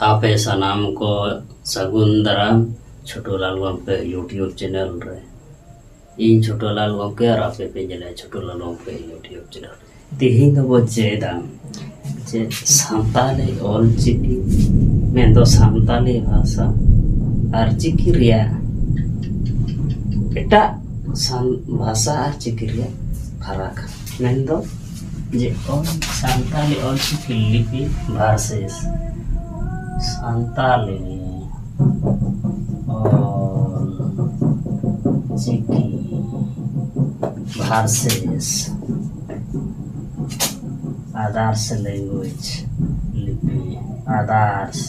आपे सनाम को सगुन दाराम छोटूलाल गमके यूट्यूब चैनल रे इन छोटूलाल गमके और आपे पे जले छोटूलाल गमके यूट्यूब चैनल तिहिं दो बो चेदा जे सान्ताली ऑलचिकी में दो सान्ताली भाषा और चिकी रिया एटा भाषा और चिकी रिया फरक में दो जे सान्ताली ऑलचिकी लिपि भाषेस सान्ताली और चिकी भाषेस आदर्श लैंग्वेज लिपि आदर्श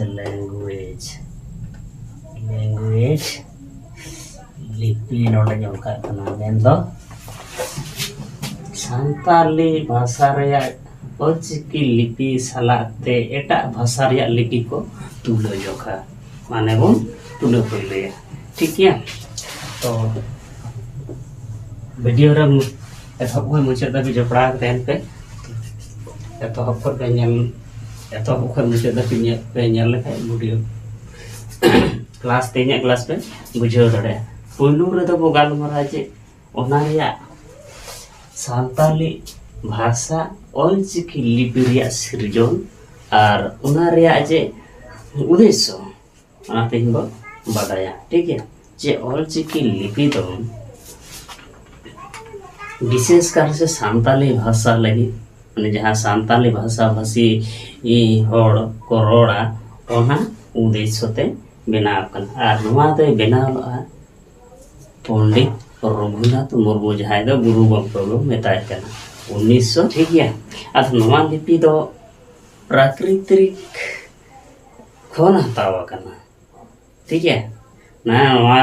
लैंग्वेज लिपि नोडे जोंका कना मेंदो सान्ताली भाषा रे ऑलचिकी लिपि सलाते एटा भाषा रे लिपि को तुलो जोखा माने बन तुलो पहिले ठीक है। तो वीडियो रे एतहब को मुझे तक जपड़ा रहन पे एतहब को एतहब को मुझे तक पे नेल ले वीडियो क्लास ते냐 क्लास पे बुझाव दड़े पुलू रे तो बोगाल मरा जे ओना रिया सान्ताली भाषा ऑलचिकी लिपि रिया सृजन और उना रिया जे उद्देश्य ओना तेन बो बाडाया ठीक है। जे ऑलचिकी लिपि तो विशेषकर से सान्ताली भाषा लगी माने जहाँ सान्ताली भाषा भाषी हड़ को रोड़ा ओना उद्देश्य ते बनाव कना और नोआ दे बनाव पंडित रघुनाथ मुर्मू जहाँ दो गुरु गमके को मेताय कना 1900 ठीक है। अब नोआ लिपि दो प्राकृतिक खन हतावा कना ठीक है ना नोआ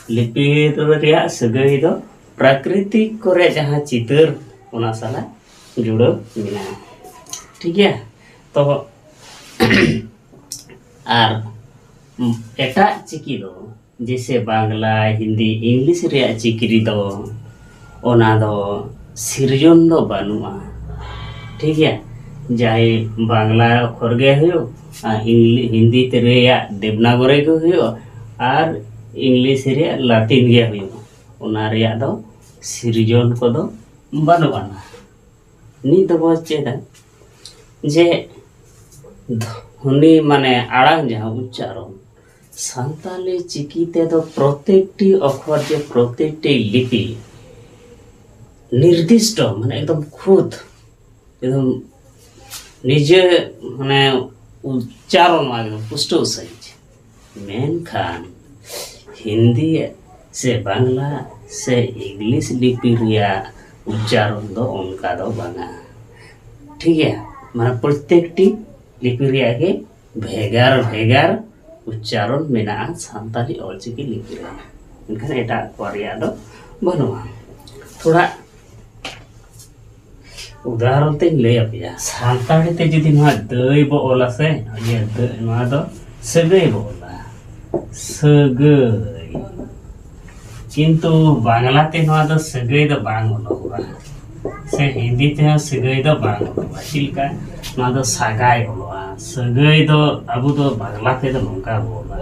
लिपि दो रिया सगई दो प्राकृतिक करे जहाँ चितर ओना साला जुड़ो मिना ठीक है। तो और एटा चिकी दो जैसे बांग्ला हिंदी इंग्लिश रे चिकी दो ओना दो सृजन दो बानुआ ठीक है। जाए बांग्ला अक्षर गे हो हिंदी तेरे या देवनागरी को हो और इंग्लिश रे लातिन गे हो ओना रे दो सृजन को दो बानुआ नी दो बो चेदा जे ध्वनि माने आड़ांग जहाँ उच्चारण सान्ताली चिकी ते दो प्रत्येकटी अक्षर जे प्रत्येकटी लिपि निर्दिष्ट माने एकदम खुद एकदम निजे माने उच्चारण एकदम पुष्टो सही मेनखान हिंदी से बांग्ला से इंग्लिश लिपि रिया उच्चारण दो उनका दो बांगा ठीक है। माने प्रत्येकटी लिपि रिया के भेगार भेगार उच्चारण मेना सान्ताली ऑलचिकी लिपि रे इनखान एटा कोरिया दो बनुआ थोड़ा उदाहरण ते ले अपया सान्ताली ते जदि मा दई बो ओला से ये मा दो सगई बो ओला सगई किंतु बांग्ला ते मा दो सगई दो बांग ओला से हिंदी ते सगई दो बांग ओला चिलका मा दो सागाई ओला सगई दो अब तो बांग्ला ते दो नोंका बोला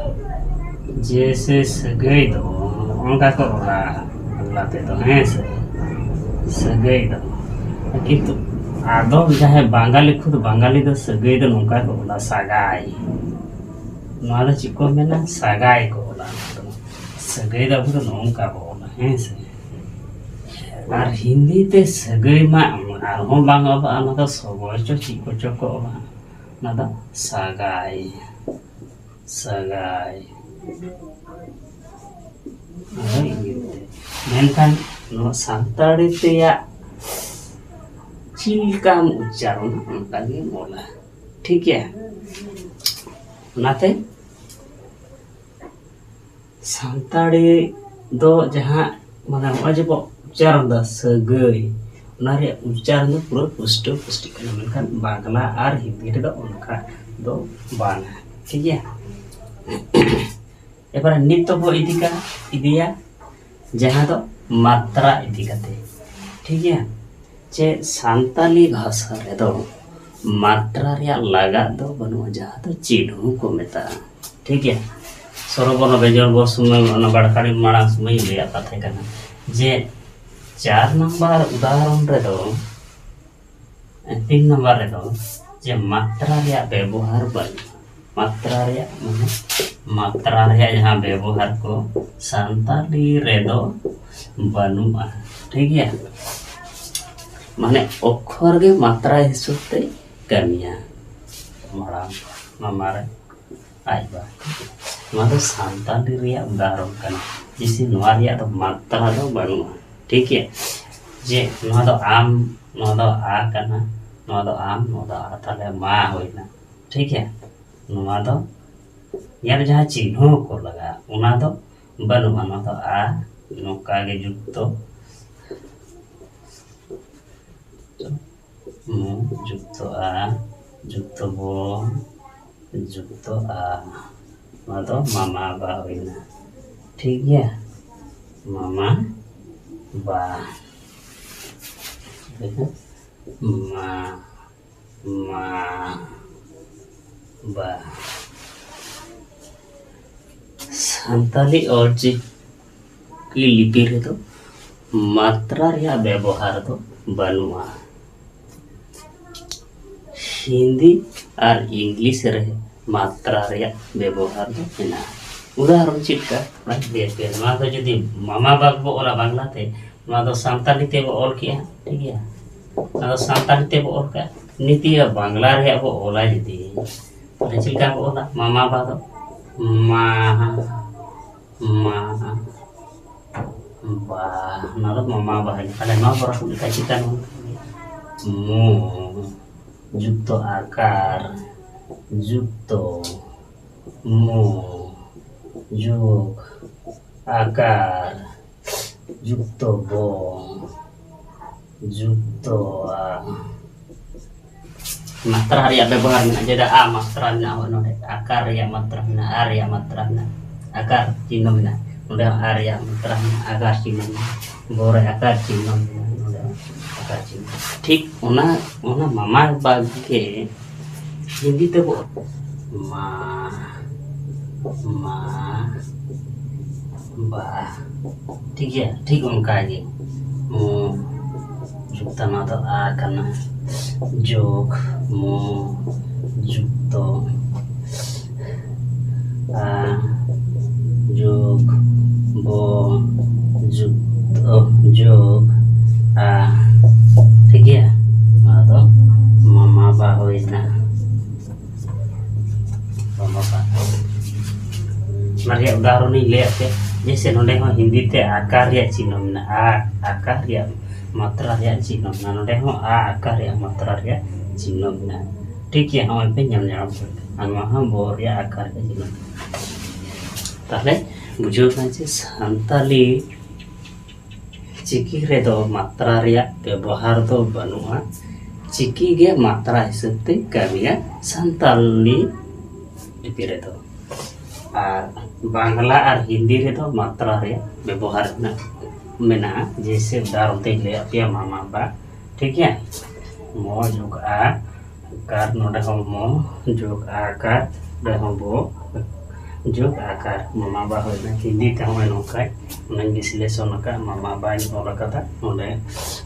जैसे सगई दो उनका को ओला बांग्ला ते दो है सगई दो किंतु आदम जहाँ बांगाली खुद बांगाली दो सगई दो नोंका को ओला सागाई नाला चिको में ना सागाई को ओला सगई दो अब तो नोंका बोला है से और हिंदी ते सगई मा आरहों बांग अब आना तो सबोचो चिको चको ओला ना तो सागाई सगाई मेनखान नो सान्ताली ते या चिलकाम उच्चारण उनका गे मोला ठीक है। नाते सान्ताली दो जहाँ माने अजब उच्चारण दा सगई ना रे उच्चारण पूरा पुष्टो पुष्टि करना मेनखान बांग्ला और हिंदी रे दो उनका दो बाना ठीक है। एबार नित तो बो इदिया जहाँ दो मात्रा इदी कते ठीक है। जे सान्ताली भाषा रे दो मात्रा रिया लगा दो बनुआ जहाँ तो चिन्ह को मेता ठीक है सरबन बेजर बो समय बड़काड़ी माड़ा समय लिया कथे कना जे 4 नंबर उदाहरण रे दो 3 नंबर रे दो जे मात्रा रिया व्यवहार बन मात्रा रिया माने मात्रा रिया जहाँ व्यवहार को सांताली रे दो बनुआ ठीक है माने अक्षर के मात्रा हिसाब से कमिया माड़ा मामारे आइबा नवा सांताली रिया उदाहरण कना जिसे नवा रिया तो मात्रा दो बनुआ ठीक है जे नवा दो आम नवा दो आ कना नवा दो आम नवा दो आ ताले मा होइना ठीक है नवा दो यार जहाँ चिन्ह को लगा उना दो बनुआ नवा दो आ नोका के जुक्तो जुक्तो आ जुक्तो बो जुक्तो आ मादो मामा बा होइना ठीक है मामा बा मा मा बा सांताली और जी की लिपि रे तो मात्रा रिया व्यवहार तो बनुआ हिंदी और इंग्लिश रहे मात्रा रिया व्यवहार तो हेना उदाहरण चिटका देखे नवा तो जदी मामा बाग बो ओला बांग्ला ते नवा तो सांताली ते बो ओल किया ठीक है नवा तो सांताली ते बो ओल का नीति बांग्ला रिया बो ओला जदी तो चिटका बो ओला मामा बा तो मा मा बा नवा मामा बा है नवा बरा को का चिटका मु जुक्तो आकार जुक्तो मो जुग आकार जुक्तो बो जुक्तो मात्रा रिया व्यवहार में जेदा आ मात्रा ना हो नोडे आकार रिया मात्रा ना आ रिया मात्रा ना आकार चिन्ह ना नोडे आ रिया मात्रा ना आकार चिन्ह ना बो रे आकार चिन्ह ना नोडे आकार चिन्ह ठीक ओना ओना मामा बाग के हिंदी ते बो मा मा बा ठीक है ठीक उनका ये जुक्ता ना तो आ करना जोक मो जुक्तो आ जोक बो जुक्तो जोक आ ठीक है ना तो मामा बा होइना मामा बा मारिया उदाहरण ही ले आते जैसे नोडे हो हिंदी ते आकार या चिन्ह ना आ आकार या मात्रा या चिन्ह ना नोडे हो आ आकार या मात्रा या चिन्ह ना ठीक है हम पे nyam nyam anu ha bor ya akar ya चिन्ह ताले बुझो ना जे सांताली चिकी रे दो मात्रा रिया व्यवहार दो बनुआ चिकी गे मात्रा हिसाब ते कमिया सांताली लिपि रे दो और बांग्ला और हिंदी रे तो मात्रा रे व्यवहार ना मेना जैसे उदाहरण ते ले पिया मामा बा ठीक है मो जुग आ कार नोडे हो मो जुग आकार दे हो बो जुग आकार मामा बा हो ना हिंदी ते हो नोका नन विश्लेषण का मामा बा इन ओला कथा नोडे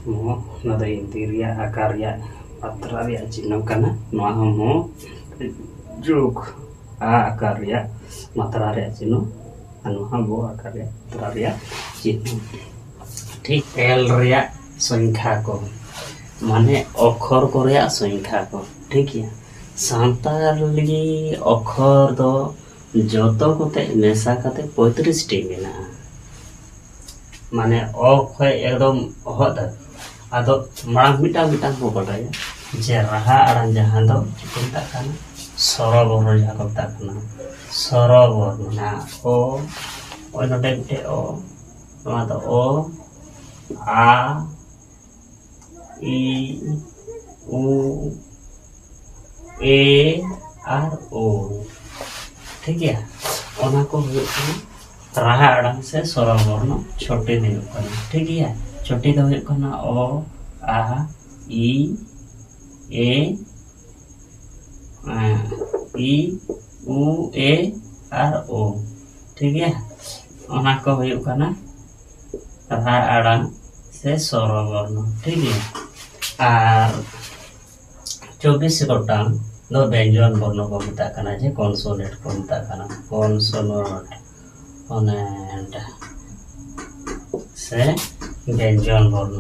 मो ना दे हिंदी रिया आकार रिया मात्रा रिया चिन्ह कना नो हो मो जुग आ आकार रिया मात्रा रिया चिन्ह अनुहा बो आकार रिया मात्रा रिया चिन्ह ठीक एल रिया संख्या को माने अक्षर को रिया संख्या को ठीक है सांताली अक्षर दो जोतो कोते मेसा कते 35 टी मेना माने अ खय एकदम हद आदो मांग मिटा मिटा को बटाया जे रहा आराम जहां दो चिंता खाना सरबोर जहां को ताकना सरबोर ना ओ नोटे मिटे ओ नवा तो ओ आ ई उ ए आर ओ ठीक है ओना को रहा आड़ांग से स्वरवर्ण छोटे दे ठीक है छोटे दो ओ आ ई ए इ उ ए और ओ ठीक है ओना को हुई कना रहा आड़ांग से स्वरवर्ण ठीक है और 24 गोटांग दो व्यंजन वर्ण को मेता कना जे कॉन्सोनेंट को मेता कना कॉन्सोनेंट से व्यंजन वर्ण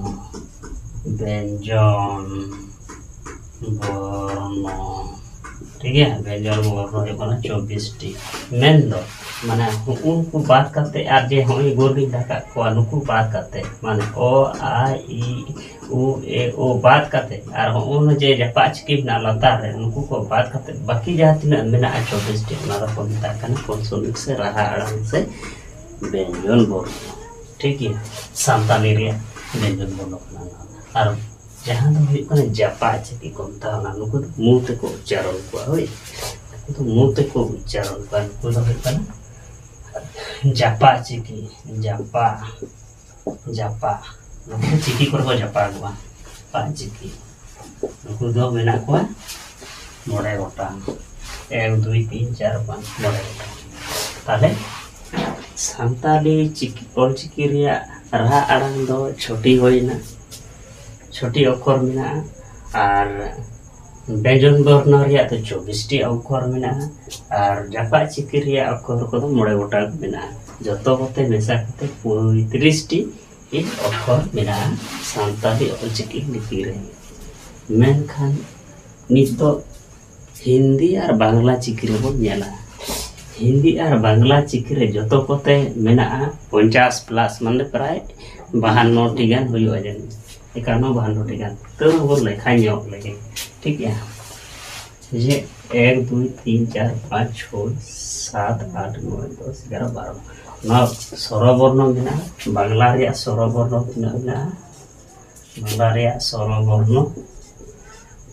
ठीक है व्यंजन वर्ण हो 24 टी मेन दो माने उनको बात करते और जे होई गोरगी ढाका को नुकु बात करते माने ओ आ ई उ ए ओ बात करते और उन जे जपाच की ना लता रे नुकु को बात करते बाकी जहाँ तीन मेना 24 टी ना को मेता कना कॉन्सोनेंट से रहा आड़ांग से व्यंजन वर्ण ठीक है सांताली रे व्यंजन वर्ण और जहाँ दो हुई कने जपाच की को मेता नुकु मुंह ते को उच्चारण को होई तो मुंह ते को उच्चारण को नुकु दो हुई कना जापा चिकी जापा जापा नुकु चिकी को जापा गवा पा चिकी नुकु दो मेना को मोड़े गोटांग 1 2 3 4 5 मोड़े गोटांग ताले सांताली चिकी और चिकी रिया रहा आड़ांग दो छोटी होइना छोटी अक्षर मेना और व्यंजन वर्ण रिया तो 24 टी अक्षर मेना और जापा चिकी रिया अक्षर को तो मोड़े गोटांग मेना जतो कोते मेसा कोते 35 टी अक्षर मेना सांताली और चिकी लिपि रे मेनखान नितो हिंदी और बांग्ला चिकी रे बोन नेला हिंदी और बांग्ला चिकी रे जतो कोते मेना 50 प्लस माने प्राय 52 टी गान हुई जन 51 टी गान तो वो लेखा ᱧᱚᱜ लगे ठीक है ये 1 2 3 4 5 6 7 8 9 10 11 12 ना स्वरवर्ण मेना बांग्ला रे स्वरवर्ण मेना बांग्ला रे स्वरवर्ण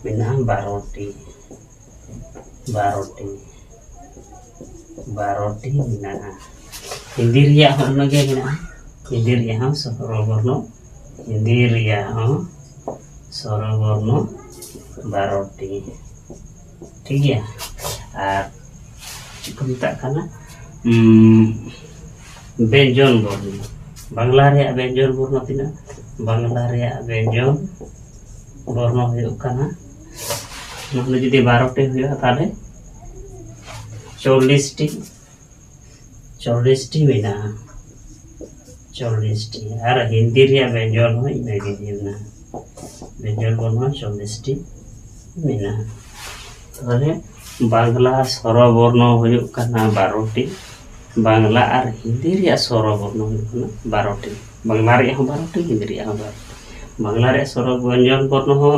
मेना 12 टी मेना हिंदी रे होनो गे मेना हिंदी रे स्वरवर्ण हिंदी रे स्वरवर्ण 12 टी ठीक है और चिको मेता कना व्यंजन वर्ण बांग्ला रे व्यंजन वर्ण तिना बांग्ला रे व्यंजन वर्ण हुई कना मतलब जदि 12 टी हुई ताले 40 टी मेना 40 टी और हिंदी रे व्यंजन हो इना गे ना व्यंजन वर्ण 40 टी मेना ताले बांग्ला स्वरवर्ण हुई कना 12 टी बांग्ला और हिंदी रे स्वरवर्ण हुई कना 12 टी बांग्ला रे 12 टी हिंदी रे 12 बांग्ला रे स्वर व्यंजन वर्ण हो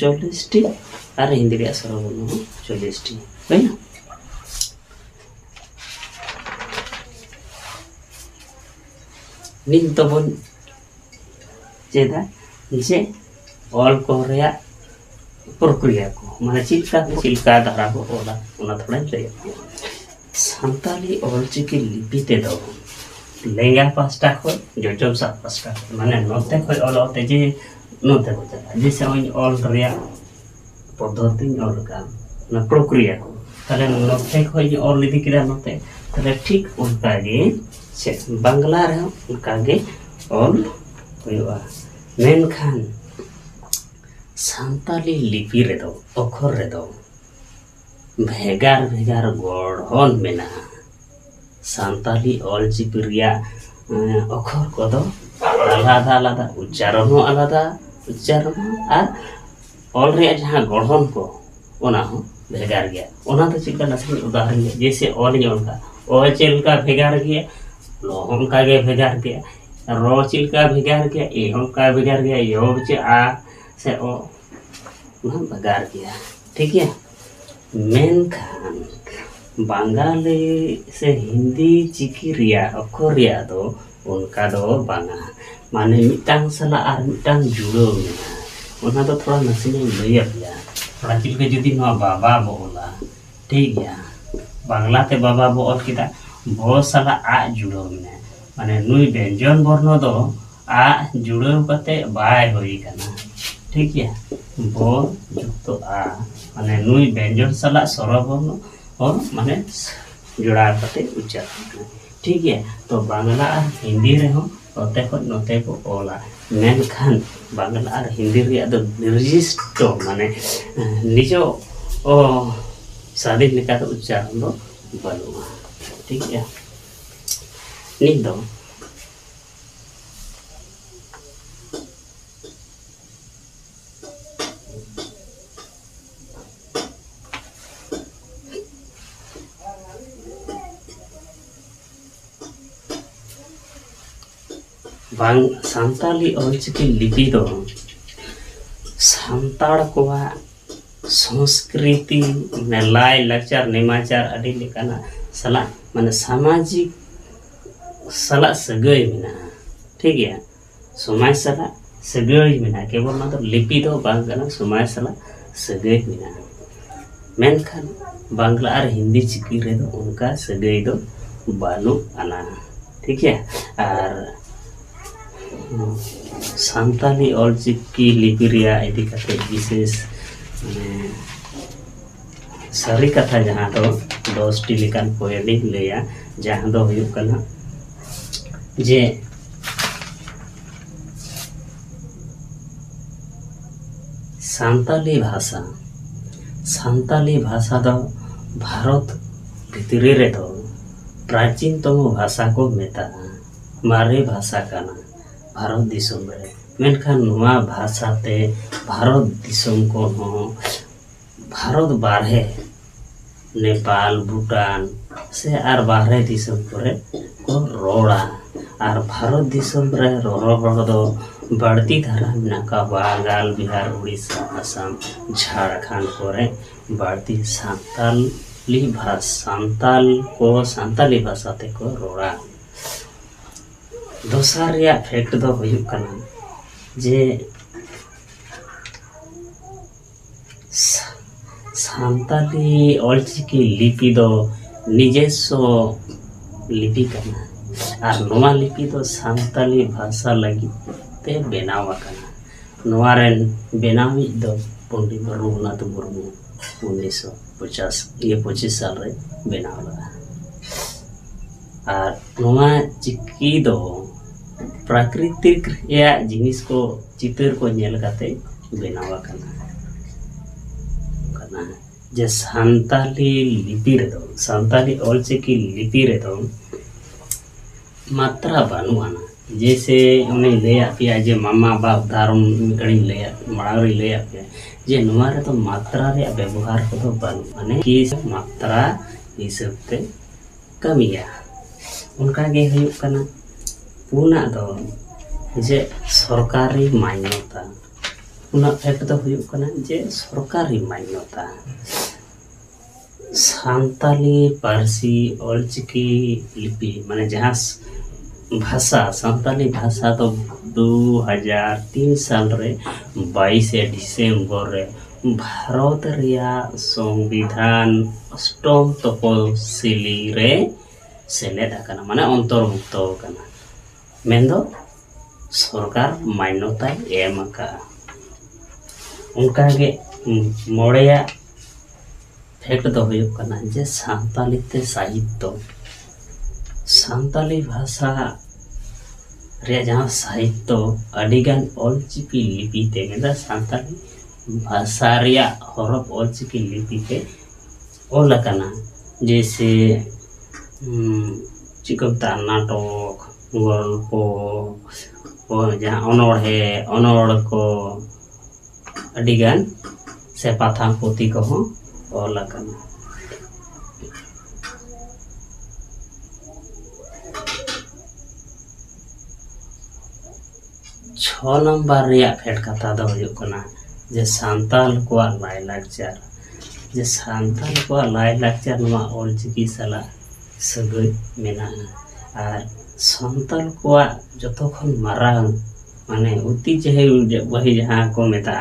40 टी और हिंदी रे स्वरवर्ण हो 40 टी है ना निन तो बन चेदा जे ऑल को रे प्रक्रिया को माने चिल्का धारा को ओला ओना थोड़ा लय सांताली ऑलचिकी लिपि ते दो लेंगा पास्टा को जोजम सा पास्टा माने नोते को ओलते जे नोते को चला जैसे ऑल रे पद्धति ऑल का ना प्रक्रिया को ताले नोते को ऑल लिदि किरा नोते ताले ठीक उनका गे से बांग्ला रे उनका गे ऑल होया मेनखान सांताली लिपि रे दो अक्षर रे दो भेगार भेगार गढ़न मेना सांताली ऑलचिकी रिया अक्षर को दो आलादा आलादा उच्चारण हो आलादा उच्चारण और ऑल रे जहां गढ़न को ओना हो भेगार गया ओना तो चिका नसे उदाहरण है जैसे ऑल का ओ चिलका भेगार गया लोहन का गे भेगार गया रो चिलका भेगार गया ए हम का भेगार गया यो बचे आ से ओ ना भेगार गया ठीक है मेनखान बांगाली से हिंदी चिकी रिया अक्षर रिया दो उनका दो बांगा माने मिटांग सला और मिटांग जुड़ो मेना उन्हें तो थोड़ा नसीने लैया गया थोड़ा चिलके जुदी नवा बाबा बोला ठीक है बांग्ला ते बाबा बोल किता बहुत साला आ जुड़ो मेना माने नुई व्यंजन वर्ण दो आ जुड़ो कते बाय होई कना ठीक है ब जुक्त आ माने नुई व्यंजन साला स्वरबर्ण और माने जोड़ा करते उच्चारण ठीक है। तो बांग्ला और हिंदी रे हो ओते को नोते को ओला मेनखान बांग्ला और हिंदी रे दो निर्दिष्ट माने निजो ओ स्वाधीन लेका तो उच्चारण दो बनुआ ठीक है। नित दो बांग सांताली ऑलचिकी लिपि दो सांताड़ कोवा संस्कृति ने लाय लचार नेमाचार अडी लेकाना सला माने सामाजिक सला सगई मिना ठीक है। समाज सला सगई मिना केवल ना तो लिपि दो बांग कना समाज सला सगई मिना मेनखान बांग्ला और हिंदी चिकी रे दो उनका सगई दो बानु आना ठीक है। और सांताली ऑलचिकी लिपि रिया इदी कते विशेष सारी कथा जहाँ दो 10टी लेकान पोएडी लेया जहाँ दो हुयुक कना जे सांताली भाषा दो भारत भितरी रे दो प्राचीनतम भाषा को मेता मारे भाषा काना भारत दिसम रे मेनखान नुआ भाषा ते भारत दिसम को हो भारत बारहे नेपाल भूटान से आर बारहे दिसम करे को रोड़ा और भारत दिसम रे रोड़ दो बढ़ती धारा नाका बंगाल बिहार उड़ीसा असम झारखंड करे बढ़ती सांताली भाषा ते को रोड़ा दोसार या फैक्ट दो हुयुक कना जे सांताली ऑलचिकी लिपि दो निजेस्व लिपि कना और नोआ लिपि दो सांताली भाषा लगी ते बेनाव कना नोआ रेन बेनावी दो पंडित रघुनाथ मुर्मू 1925 साल रे बेनाव लगा और नोआ चिकी दो प्राकृतिक या जिनिस को चित्र को नेल काते बेनावा कना जे सांताली लिपि रे दो सांताली ऑलचिकी लिपि रे दो मात्रा बानुआना जैसे उन्हें लेया पिया जे मामा बाप दारुन गणी लेया माड़ी लेया पिया जे नुआ रे तो मात्रा रे व्यवहार को तो बानु माने कि मात्रा हिसाब ते कमिया उनका गे हुयुक कना पुना दो जे सरकारी मान्यता उना फैक्ट दो हुयुक कना जे सरकारी मान्यता सांताली पारसी ऑलचिकी लिपि माने जहाँ भाषा सांताली भाषा तो 2003 साल रे 22 डिसेम्बर रे भारत रिया संविधान अष्टम तपसिली रे सेलेद आकना माने अंतर्भुक्त आकना मेंदो सरकार मान्यता एम का उनका गे मोड़ेया फैक्ट दो हुयुक कना जे सांताली ते साहित्य सांताली भाषा रे जहाँ साहित्य अडिगान ऑलचिकी लिपि ते मेदा सांताली भाषा रिया हरफ ऑलचिकी लिपि ते ओल कना जैसे चिकबता नाटक गल्प जहाँ अनोड़ को अडिगान से पाथाम पोथी को ओल कना 6 नंबर रिया फेट कथा दो हुयुक कना जे सांताल को लाय लाकचार जे सांताल को लाय लाकचार नवा ऑलचिकी साला सगई मेना और सांताल को जतो खन मारांग माने उती जेहे वही जहाँ को मेता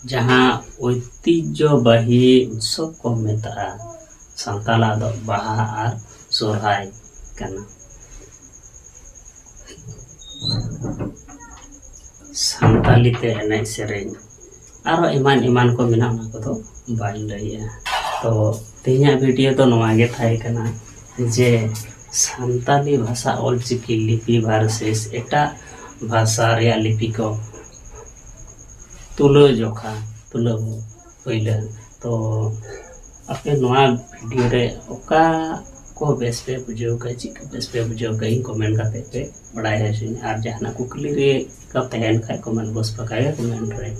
जहाँ ऐतिह्यबाही उत्सव को मेता सानतालाग दो बाहा और सोरहाय कना। सानताली ते एनेज सेरेñ आरो इमान इमान को मेना ना को तो बाई लैया। तो तेना वीडियो तो नवा गे थाई कना जे सानताली भाषा ऑलचिकी लिपि वर्सेस एटा भाषा रे लिपि को तुलो जोखा तुलो पहले। तो अपने नवा वीडियो रे ओका को बेस पे बुझो का चिक बेस पे बुझो गई कमेंट करते पे बड़ा है और जहां कुकली रे का तहन खाए कमेंट बस पकाएगा कमेंट रे।